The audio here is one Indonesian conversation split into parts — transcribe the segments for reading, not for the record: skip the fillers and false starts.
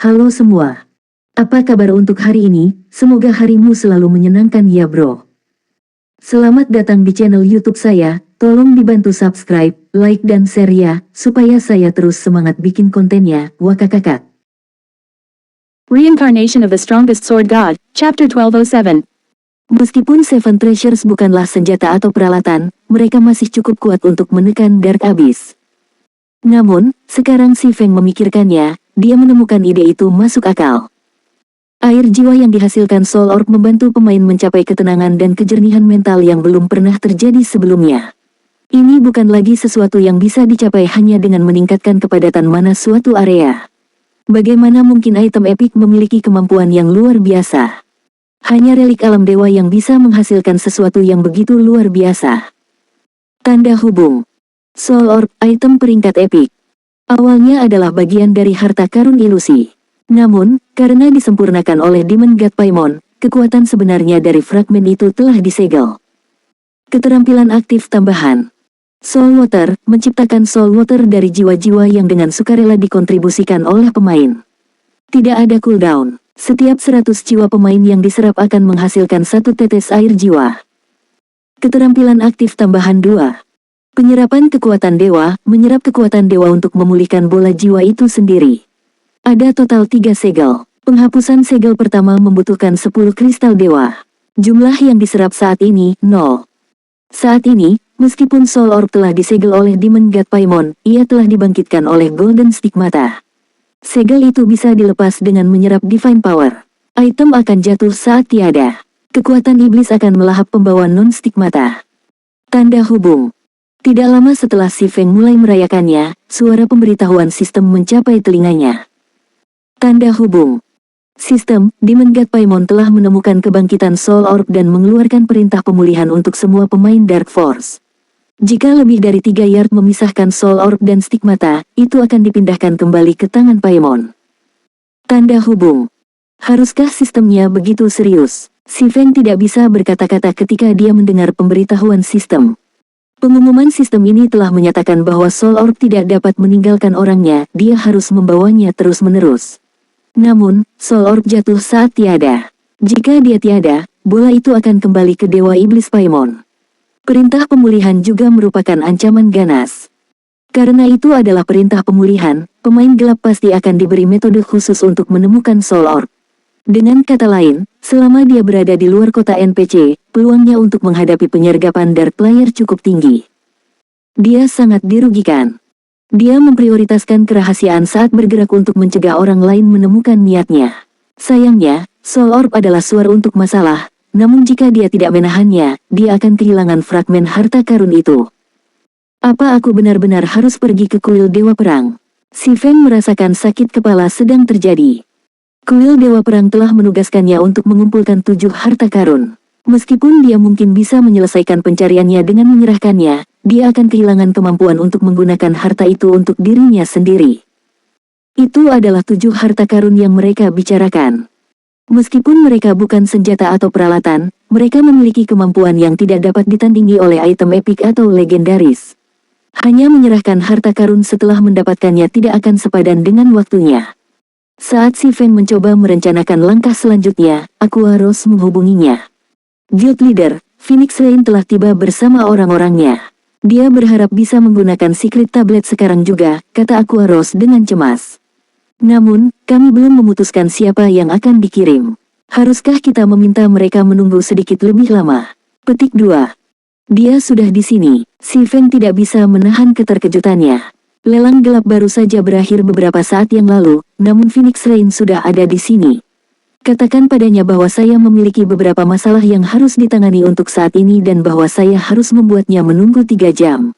Halo semua. Apa kabar untuk hari ini? Semoga harimu selalu menyenangkan ya bro. Selamat datang di channel YouTube saya. Tolong dibantu subscribe, like dan share ya, supaya saya terus semangat bikin kontennya. Wakakakak. Reincarnation of the Strongest Sword God, Chapter 1207. Meskipun Seven Treasures bukanlah senjata atau peralatan, mereka masih cukup kuat untuk menekan Dark Abyss. Namun, sekarang si Feng memikirkannya, dia menemukan ide itu masuk akal. Air jiwa yang dihasilkan Soul Orb membantu pemain mencapai ketenangan dan kejernihan mental yang belum pernah terjadi sebelumnya. Ini bukan lagi sesuatu yang bisa dicapai hanya dengan meningkatkan kepadatan mana suatu area. Bagaimana mungkin item epic memiliki kemampuan yang luar biasa? Hanya relik alam dewa yang bisa menghasilkan sesuatu yang begitu luar biasa. Tanda hubung. Soul Orb, item peringkat epik. Awalnya adalah bagian dari harta karun ilusi. Namun, karena disempurnakan oleh Demon God Paimon, kekuatan sebenarnya dari fragmen itu telah disegel. Keterampilan aktif tambahan. Soul Water, menciptakan Soul Water dari jiwa-jiwa yang dengan sukarela dikontribusikan oleh pemain. Tidak ada cooldown. Setiap 100 jiwa pemain yang diserap akan menghasilkan 1 tetes air jiwa. Keterampilan aktif tambahan 2. Penyerapan kekuatan dewa, menyerap kekuatan dewa untuk memulihkan bola jiwa itu sendiri. Ada total 3 segel. Penghapusan segel pertama membutuhkan 10 kristal dewa. Jumlah yang diserap saat ini, 0. Saat ini, meskipun Soul Orb telah disegel oleh Demon God Paimon, ia telah dibangkitkan oleh Golden Stigmata. Segel itu bisa dilepas dengan menyerap Divine Power. Item akan jatuh saat tiada. Kekuatan iblis akan melahap pembawa non-stigmata. Tanda hubung. Tidak lama setelah si Feng mulai merayakannya, suara pemberitahuan sistem mencapai telinganya. Tanda hubung. Sistem, Demon God Paimon telah menemukan kebangkitan Soul Orb dan mengeluarkan perintah pemulihan untuk semua pemain Dark Force. Jika lebih dari 3 yard memisahkan Soul Orb dan Stigmata, itu akan dipindahkan kembali ke tangan Paimon. Tanda hubung. Haruskah sistemnya begitu serius? Si Feng tidak bisa berkata-kata ketika dia mendengar pemberitahuan sistem. Pengumuman sistem ini telah menyatakan bahwa Soul Orb tidak dapat meninggalkan orangnya, dia harus membawanya terus-menerus. Namun, Soul Orb jatuh saat tiada. Jika dia tiada, bola itu akan kembali ke Dewa Iblis Paimon. Perintah pemulihan juga merupakan ancaman ganas. Karena itu adalah perintah pemulihan, pemain gelap pasti akan diberi metode khusus untuk menemukan Soul Orb. Dengan kata lain, selama dia berada di luar kota NPC, peluangnya untuk menghadapi penyergapan Dark Player cukup tinggi. Dia sangat dirugikan. Dia memprioritaskan kerahasiaan saat bergerak untuk mencegah orang lain menemukan niatnya. Sayangnya, Soul Orb adalah suar untuk masalah. Namun jika dia tidak menahannya, dia akan kehilangan fragmen harta karun itu. Apa aku benar-benar harus pergi ke kuil Dewa Perang? Si Feng merasakan sakit kepala sedang terjadi. Kuil Dewa Perang telah menugaskannya untuk mengumpulkan 7 harta karun. Meskipun dia mungkin bisa menyelesaikan pencariannya dengan menyerahkannya, dia akan kehilangan kemampuan untuk menggunakan harta itu untuk dirinya sendiri. Itu adalah 7 harta karun yang mereka bicarakan. Meskipun mereka bukan senjata atau peralatan, mereka memiliki kemampuan yang tidak dapat ditandingi oleh item epik atau legendaris. Hanya menyerahkan harta karun setelah mendapatkannya tidak akan sepadan dengan waktunya. Saat si Feng mencoba merencanakan langkah selanjutnya, Aqua Rose menghubunginya. Guild Leader, Phoenix Rain telah tiba bersama orang-orangnya. Dia berharap bisa menggunakan Secret Tablet sekarang juga, kata Aqua Rose dengan cemas. Namun, kami belum memutuskan siapa yang akan dikirim. Haruskah kita meminta mereka menunggu sedikit lebih lama? Petik 2. Dia sudah di sini. Si Feng tidak bisa menahan keterkejutannya. Lelang gelap baru saja berakhir beberapa saat yang lalu, namun Phoenix Rain sudah ada di sini. Katakan padanya bahwa saya memiliki beberapa masalah yang harus ditangani untuk saat ini dan bahwa saya harus membuatnya menunggu 3 jam.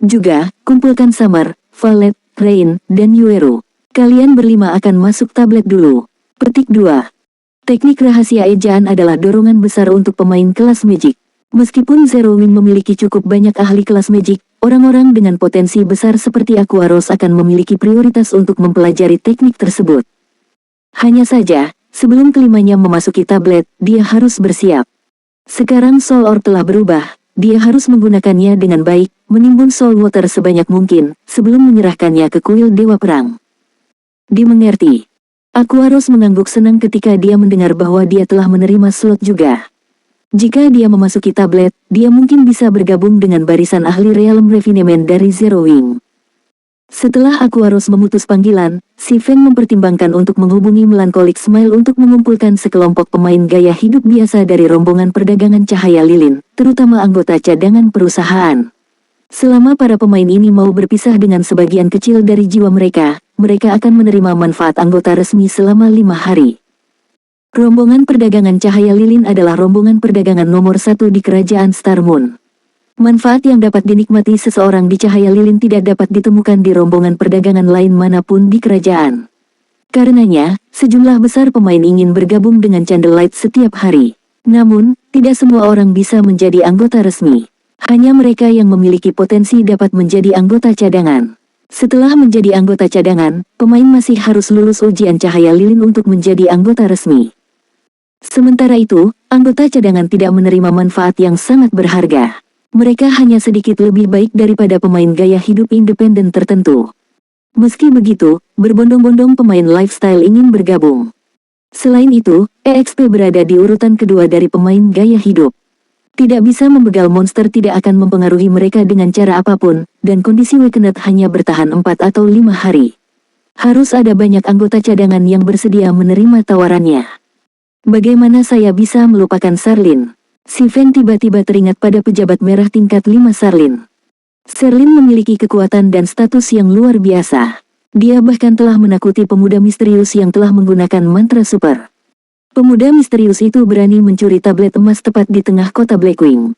Juga, kumpulkan Summer, Violet, Rain, dan Yueru. Kalian berlima akan masuk tablet dulu. Petik 2. Teknik rahasia ejaan adalah dorongan besar untuk pemain kelas Magic. Meskipun Zero Wing memiliki cukup banyak ahli kelas Magic, orang-orang dengan potensi besar seperti Aqua Rose akan memiliki prioritas untuk mempelajari teknik tersebut. Hanya saja, sebelum kelimanya memasuki tablet, dia harus bersiap. Sekarang Soul Orb telah berubah, dia harus menggunakannya dengan baik, menimbun Soul Water sebanyak mungkin, sebelum menyerahkannya ke kuil Dewa Perang. Dimengerti. Aquaros mengangguk senang ketika dia mendengar bahwa dia telah menerima slot juga. Jika dia memasuki tablet, dia mungkin bisa bergabung dengan barisan ahli Realm Refinement dari Zero Wing. Setelah Aquaros memutus panggilan, si Feng mempertimbangkan untuk menghubungi Melancholic Smile untuk mengumpulkan sekelompok pemain gaya hidup biasa dari rombongan perdagangan cahaya lilin, terutama anggota cadangan perusahaan. Selama para pemain ini mau berpisah dengan sebagian kecil dari jiwa mereka, mereka akan menerima manfaat anggota resmi selama 5 hari. Rombongan perdagangan cahaya lilin adalah rombongan perdagangan nomor 1 di kerajaan Star Moon. Manfaat yang dapat dinikmati seseorang di cahaya lilin tidak dapat ditemukan di rombongan perdagangan lain manapun di kerajaan. Karenanya, sejumlah besar pemain ingin bergabung dengan Candlelight setiap hari. Namun, tidak semua orang bisa menjadi anggota resmi. Hanya mereka yang memiliki potensi dapat menjadi anggota cadangan. Setelah menjadi anggota cadangan, pemain masih harus lulus ujian cahaya lilin untuk menjadi anggota resmi. Sementara itu, anggota cadangan tidak menerima manfaat yang sangat berharga. Mereka hanya sedikit lebih baik daripada pemain gaya hidup independen tertentu. Meski begitu, berbondong-bondong pemain lifestyle ingin bergabung. Selain itu, EXP berada di urutan kedua dari pemain gaya hidup. Tidak bisa membegal monster tidak akan mempengaruhi mereka dengan cara apapun, dan kondisi Weakened hanya bertahan 4 atau 5 hari. Harus ada banyak anggota cadangan yang bersedia menerima tawarannya. Bagaimana saya bisa melupakan Sarlin? Si Feng tiba-tiba teringat pada pejabat merah tingkat 5 Sarlin. Sarlin memiliki kekuatan dan status yang luar biasa. Dia bahkan telah menakuti pemuda misterius yang telah menggunakan mantra super. Pemuda misterius itu berani mencuri tablet emas tepat di tengah kota Blackwing.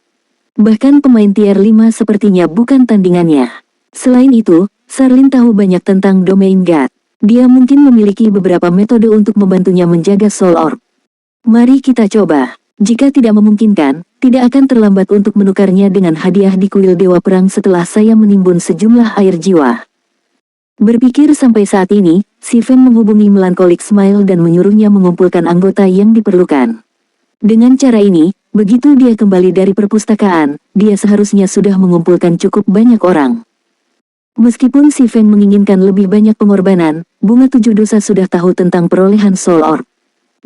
Bahkan pemain tier 5 sepertinya bukan tandingannya. Selain itu, Sarlin tahu banyak tentang Domain God. Dia mungkin memiliki beberapa metode untuk membantunya menjaga Soul Orb. Mari kita coba. Jika tidak memungkinkan, tidak akan terlambat untuk menukarnya dengan hadiah di kuil Dewa Perang setelah saya menimbun sejumlah air jiwa. Berpikir sampai saat ini, si Feng menghubungi Melancholic Smile dan menyuruhnya mengumpulkan anggota yang diperlukan. Dengan cara ini, begitu dia kembali dari perpustakaan, dia seharusnya sudah mengumpulkan cukup banyak orang. Meskipun si Feng menginginkan lebih banyak pengorbanan, Bunga 7 Dosa sudah tahu tentang perolehan Soul Orb.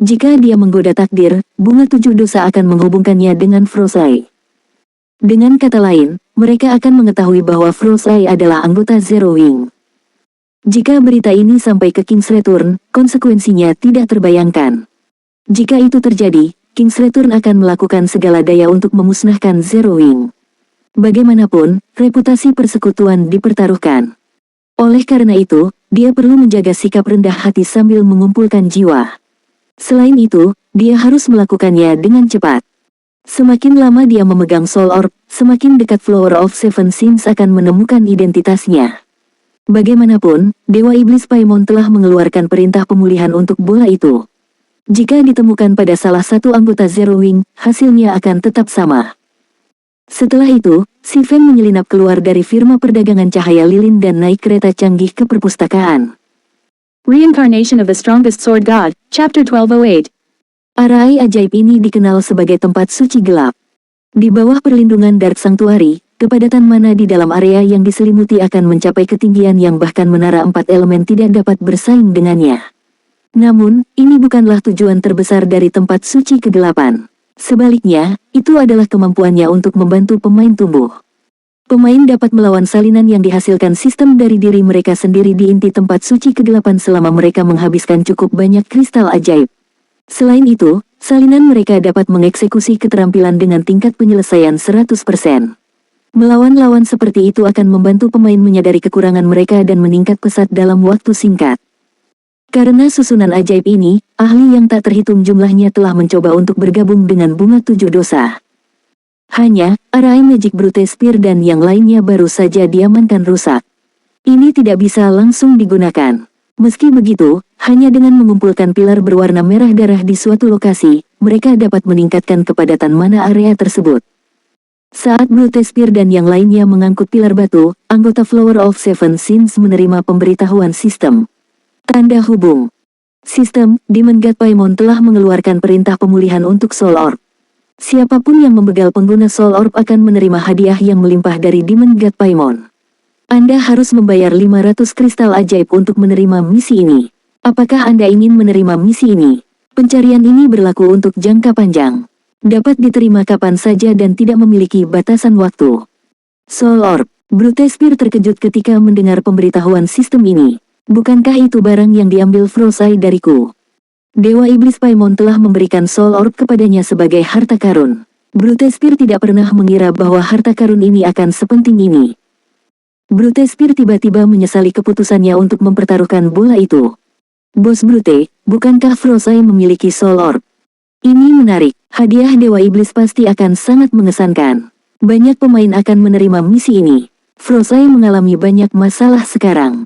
Jika dia menggoda takdir, Bunga 7 Dosa akan menghubungkannya dengan Frosteye. Dengan kata lain, mereka akan mengetahui bahwa Frosteye adalah anggota Zero Wing. Jika berita ini sampai ke King's Return, konsekuensinya tidak terbayangkan. Jika itu terjadi, King's Return akan melakukan segala daya untuk memusnahkan Zero Wing. Bagaimanapun, reputasi persekutuan dipertaruhkan. Oleh karena itu, dia perlu menjaga sikap rendah hati sambil mengumpulkan jiwa. Selain itu, dia harus melakukannya dengan cepat. Semakin lama dia memegang Soul Orb, semakin dekat Flower of Seven Sins akan menemukan identitasnya. Bagaimanapun, Dewa Iblis Paimon telah mengeluarkan perintah pemulihan untuk bola itu. Jika ditemukan pada salah satu anggota Zero Wing, hasilnya akan tetap sama. Setelah itu, si Feng menyelinap keluar dari firma perdagangan cahaya lilin dan naik kereta canggih ke perpustakaan. Reincarnation of the Strongest Sword God, Chapter 1208. Arai ajaib ini dikenal sebagai tempat suci gelap. Di bawah perlindungan Dark Sanctuary, kepadatan mana di dalam area yang diselimuti akan mencapai ketinggian yang bahkan menara 4 elemen tidak dapat bersaing dengannya. Namun, ini bukanlah tujuan terbesar dari tempat suci kegelapan. Sebaliknya, itu adalah kemampuannya untuk membantu pemain tumbuh. Pemain dapat melawan salinan yang dihasilkan sistem dari diri mereka sendiri di inti tempat suci kegelapan selama mereka menghabiskan cukup banyak kristal ajaib. Selain itu, salinan mereka dapat mengeksekusi keterampilan dengan tingkat penyelesaian 100%. Melawan lawan seperti itu akan membantu pemain menyadari kekurangan mereka dan meningkat pesat dalam waktu singkat. Karena susunan ajaib ini, ahli yang tak terhitung jumlahnya telah mencoba untuk bergabung dengan Bunga 7 Dosa. Hanya, Arai Magic Brute Spear dan yang lainnya baru saja diamankan rusak. Ini tidak bisa langsung digunakan. Meski begitu, hanya dengan mengumpulkan pilar berwarna merah darah di suatu lokasi, mereka dapat meningkatkan kepadatan mana area tersebut. Saat Brute Spear dan yang lainnya mengangkut pilar batu, anggota Flower of Seven Sins menerima pemberitahuan sistem. Tanda hubung. Sistem, Demon God Paimon telah mengeluarkan perintah pemulihan untuk Soul Orb. Siapapun yang membegal pengguna Soul Orb akan menerima hadiah yang melimpah dari Demon God Paimon. Anda harus membayar 500 kristal ajaib untuk menerima misi ini. Apakah Anda ingin menerima misi ini? Pencarian ini berlaku untuk jangka panjang. Dapat diterima kapan saja dan tidak memiliki batasan waktu. Soul Orb. Brute Spear terkejut ketika mendengar pemberitahuan sistem ini. Bukankah itu barang yang diambil Frosai dariku? Dewa Iblis Paimon telah memberikan Soul Orb kepadanya sebagai harta karun. Brute Spear tidak pernah mengira bahwa harta karun ini akan sepenting ini. Brute Spear tiba-tiba menyesali keputusannya untuk mempertaruhkan bola itu. Bos Brute, bukankah Frosai memiliki Soul Orb? Ini menarik, hadiah Dewa Iblis pasti akan sangat mengesankan. Banyak pemain akan menerima misi ini. Frosai mengalami banyak masalah sekarang.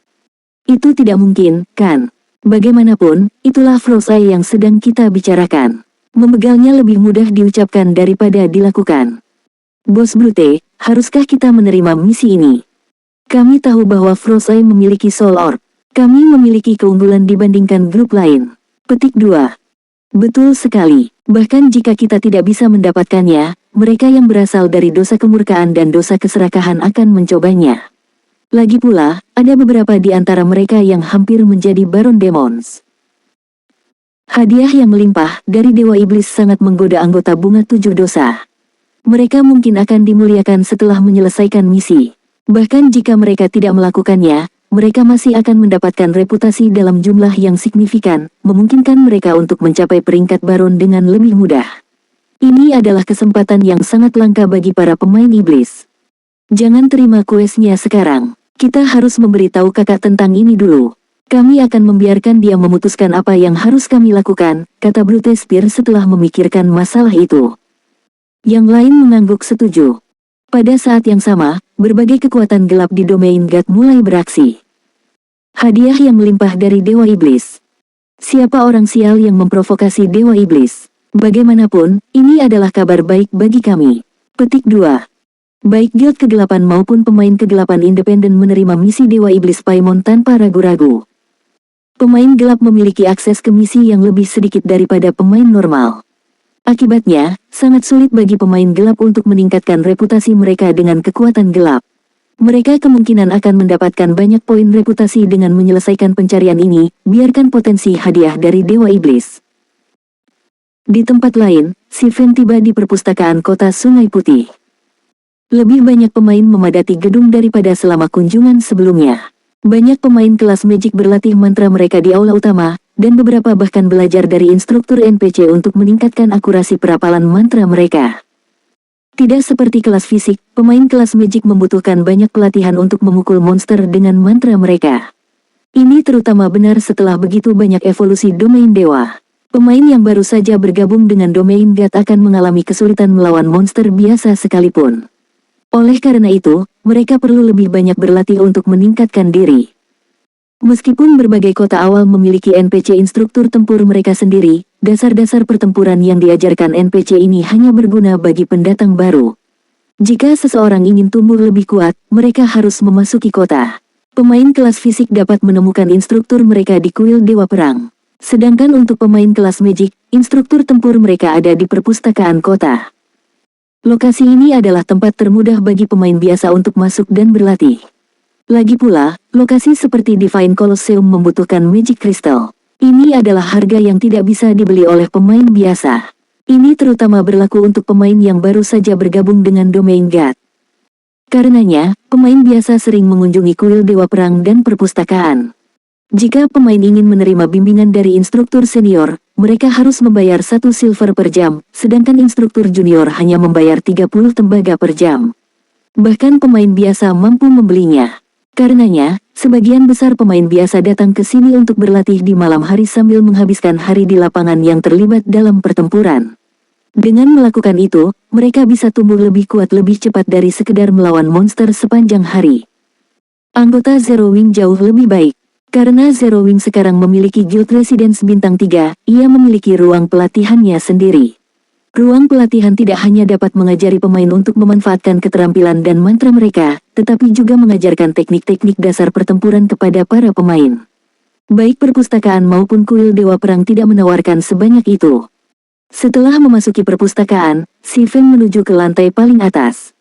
Itu tidak mungkin, kan? Bagaimanapun, itulah Frosai yang sedang kita bicarakan. Memegangnya lebih mudah diucapkan daripada dilakukan. Bos Brute, haruskah kita menerima misi ini? Kami tahu bahwa Frosai memiliki Soul Orb. Kami memiliki keunggulan dibandingkan grup lain. Petik 2. Betul sekali. Bahkan jika kita tidak bisa mendapatkannya, mereka yang berasal dari dosa kemurkaan dan dosa keserakahan akan mencobanya. Lagi pula, ada beberapa di antara mereka yang hampir menjadi Baron Demons. Hadiah yang melimpah dari Dewa Iblis sangat menggoda anggota Bunga 7 Dosa. Mereka mungkin akan dimuliakan setelah menyelesaikan misi. Bahkan jika mereka tidak melakukannya, mereka masih akan mendapatkan reputasi dalam jumlah yang signifikan, memungkinkan mereka untuk mencapai peringkat Baron dengan lebih mudah. Ini adalah kesempatan yang sangat langka bagi para pemain iblis. Jangan terima kuesnya sekarang. Kita harus memberitahu kakak tentang ini dulu. Kami akan membiarkan dia memutuskan apa yang harus kami lakukan, kata Brute Spear setelah memikirkan masalah itu. Yang lain mengangguk setuju. Pada saat yang sama, berbagai kekuatan gelap di domain God mulai beraksi. Hadiah yang melimpah dari Dewa Iblis. Siapa orang sial yang memprovokasi Dewa Iblis? Bagaimanapun, ini adalah kabar baik bagi kami. Petik 2. Baik Guild Kegelapan maupun pemain kegelapan independen menerima misi Dewa Iblis Paimon tanpa ragu-ragu. Pemain gelap memiliki akses ke misi yang lebih sedikit daripada pemain normal. Akibatnya, sangat sulit bagi pemain gelap untuk meningkatkan reputasi mereka dengan kekuatan gelap. Mereka kemungkinan akan mendapatkan banyak poin reputasi dengan menyelesaikan pencarian ini, biarkan potensi hadiah dari Dewa Iblis. Di tempat lain, si Fen tiba di perpustakaan kota Sungai Putih. Lebih banyak pemain memadati gedung daripada selama kunjungan sebelumnya. Banyak pemain kelas Magic berlatih mantra mereka di aula utama, dan beberapa bahkan belajar dari instruktur NPC untuk meningkatkan akurasi perapalan mantra mereka. Tidak seperti kelas fisik, pemain kelas Magic membutuhkan banyak pelatihan untuk memukul monster dengan mantra mereka. Ini terutama benar setelah begitu banyak evolusi domain dewa. Pemain yang baru saja bergabung dengan domain God akan mengalami kesulitan melawan monster biasa sekalipun. Oleh karena itu, mereka perlu lebih banyak berlatih untuk meningkatkan diri. Meskipun berbagai kota awal memiliki NPC instruktur tempur mereka sendiri, dasar-dasar pertempuran yang diajarkan NPC ini hanya berguna bagi pendatang baru. Jika seseorang ingin tumbuh lebih kuat, mereka harus memasuki kota. Pemain kelas fisik dapat menemukan instruktur mereka di kuil Dewa Perang. Sedangkan untuk pemain kelas Magic, instruktur tempur mereka ada di perpustakaan kota. Lokasi ini adalah tempat termudah bagi pemain biasa untuk masuk dan berlatih. Lagi pula, lokasi seperti Divine Colosseum membutuhkan Magic Crystal. Ini adalah harga yang tidak bisa dibeli oleh pemain biasa. Ini terutama berlaku untuk pemain yang baru saja bergabung dengan domain God. Karenanya, pemain biasa sering mengunjungi kuil Dewa Perang dan perpustakaan. Jika pemain ingin menerima bimbingan dari instruktur senior, mereka harus membayar 1 silver per jam, sedangkan instruktur junior hanya membayar 30 tembaga per jam. Bahkan pemain biasa mampu membelinya. Karenanya, sebagian besar pemain biasa datang ke sini untuk berlatih di malam hari sambil menghabiskan hari di lapangan yang terlibat dalam pertempuran. Dengan melakukan itu, mereka bisa tumbuh lebih kuat lebih cepat dari sekedar melawan monster sepanjang hari. Anggota Zero Wing jauh lebih baik. Karena Zero Wing sekarang memiliki Guild Residence bintang 3, ia memiliki ruang pelatihannya sendiri. Ruang pelatihan tidak hanya dapat mengajari pemain untuk memanfaatkan keterampilan dan mantra mereka, tetapi juga mengajarkan teknik-teknik dasar pertempuran kepada para pemain. Baik perpustakaan maupun kuil Dewa Perang tidak menawarkan sebanyak itu. Setelah memasuki perpustakaan, si Feng menuju ke lantai paling atas.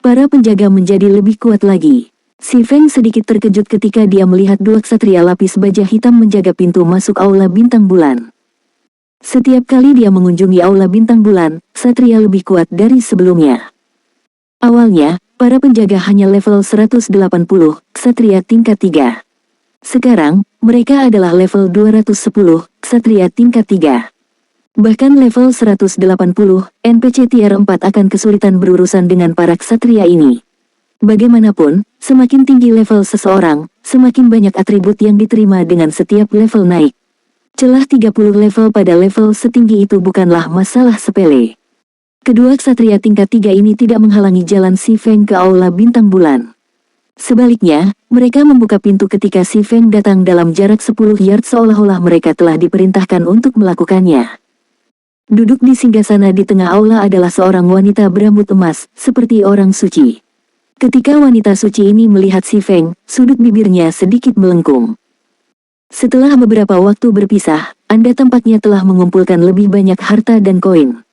Para penjaga menjadi lebih kuat lagi. Si Feng sedikit terkejut ketika dia melihat dua ksatria lapis baja hitam menjaga pintu masuk aula bintang bulan. Setiap kali dia mengunjungi aula bintang bulan, ksatria lebih kuat dari sebelumnya. Awalnya, para penjaga hanya level 180, ksatria tingkat 3. Sekarang, mereka adalah level 210, ksatria tingkat 3. Bahkan level 180, NPC tier 4 akan kesulitan berurusan dengan para ksatria ini. Bagaimanapun, semakin tinggi level seseorang, semakin banyak atribut yang diterima dengan setiap level naik. Celah 30 level pada level setinggi itu bukanlah masalah sepele. Kedua ksatria tingkat 3 ini tidak menghalangi jalan Si Feng ke aula bintang bulan. Sebaliknya, mereka membuka pintu ketika Si Feng datang dalam jarak 10 yard seolah-olah mereka telah diperintahkan untuk melakukannya. Duduk di singgasana di tengah aula adalah seorang wanita berambut emas, seperti orang suci. Ketika wanita suci ini melihat Si Feng, sudut bibirnya sedikit melengkung. Setelah beberapa waktu berpisah, Anda tampaknya telah mengumpulkan lebih banyak harta dan koin.